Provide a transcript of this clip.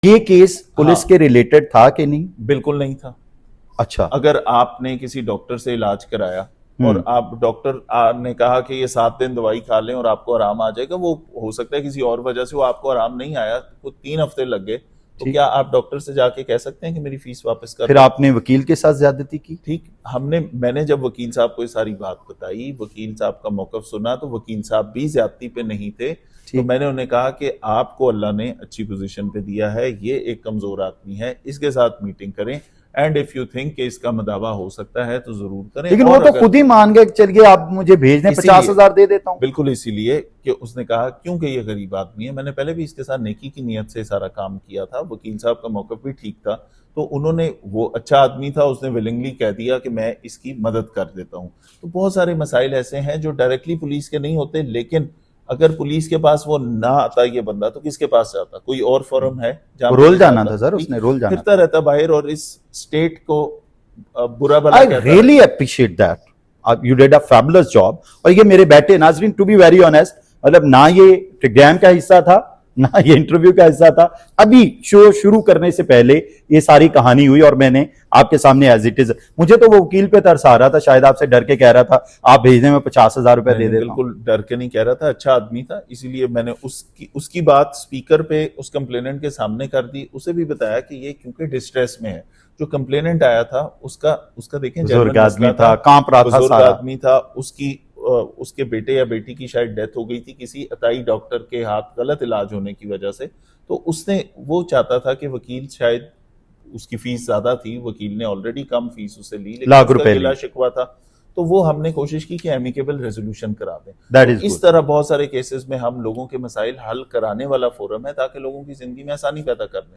ये case police के related था कि नहीं? बिल्कुल नहीं था। अच्छा। अगर आपने किसी डॉक्टर से इलाज कराया और आप डॉक्टर ने कहा कि ये 7 दिन दवाई खा लें और आपको आराम आ जाएगा, वो हो सकता है किसी और वजह से वो आपको आराम नहीं आया, वो 3 हफ्ते लग गए, तो क्या आप डॉक्टर से जाके कह सकते हैं कि मेरी फीस वापस कर? फिर आपने वकील के साथ ज्यादती की? ठीक, मैंने जब वकील साहब को ये सारी बात बताई, वकील साहब का मौकफ सुना, तो वकील साहब भी ज्यादती पे नहीं थे। तो मैंने उन्हें कहा कि आपको अल्लाह ने अच्छी पोजीशन पे दिया है, ये एक कमजोर आदमी है, इसके साथ मीटिंग करें, एंड इफ यू थिंक कि इसका मदावा हो सकता है तो जरूर करें। लेकिन वो तो खुद ही मान गए, चलिए आप मुझे भेज दें, 50,000 दे देता हूं। बिल्कुल, इसीलिए कि उसने कहा क्योंकि ये गरीब आदमी है, मैंने पहले भी इसके साथ नेकी की नीयत से सारा काम किया था, वकील साहब का मौकफ भी ठीक था, तो उन्होंने, वो अच्छा आदमी था, उसने विलिंगली कह दिया कि मैं इसकी मदद कर देता हूं। तो बहुत सारे मसाइल ऐसे हैं जो डायरेक्टली पुलिस के नहीं होते, लेकिन अगर पुलिस के पास वो ना आता ये बंदा, तो किसके पास जाता? कोई और फोरम है जहां रोल जाना था सर, उसने रोल जाना फिरता रहता बाहर और इस स्टेट को बुरा भला आई कहता really appreciate that, you did a fabulous job. और ये मेरे बेटे नाजरीन, टू बी वेरी ऑनेस्ट, मतलब ना ये एग्जाम का हिस्सा था ना ये इंटरव्यू का हिस्सा था। अभी शो शुरू करने से पहले ये सारी कहानी हुई और मैंने आपके सामने एज इट इज, मुझे तो वो वकील पे तरस आ रहा था, शायद आपसे डर के कह रहा था आप भेजने में 50,000 रुपए दे देता हूं। बिल्कुल डर के नहीं कह रहा था, अच्छा आदमी था, इसीलिए मैंने उसकी बात स्पीकर पे उस कंप्लेनेंट के सामने कर दी। उसे भी बताया कि ये क्योंकि डिस्ट्रेस में है, जो कंप्लेनेंट आया था उसका देखें, बुजुर्ग आदमी था, कांप रहा था, बुजुर्ग आदमी था, उसके बेटे या बेटी की शायद डेथ हो गई थी किसी अताई डॉक्टर के हाथ गलत इलाज होने की वजह से। तो वो चाहता था कि वकील, शायद उसकी फीस ज्यादा थी, वकील ने ऑलरेडी कम फीस उससे ली, लेकिन लाख उसका रुपए गिला शिकवा था, तो वो हमने कोशिश की कि एमिकेबल रेजोल्यूशन करा दें। तो इस तरह बहुत सारे केसेस में हम लोगों के मसाइल हल कराने वाला फोरम है, ताकि लोगों की जिंदगी में आसानी पैदा कर दें।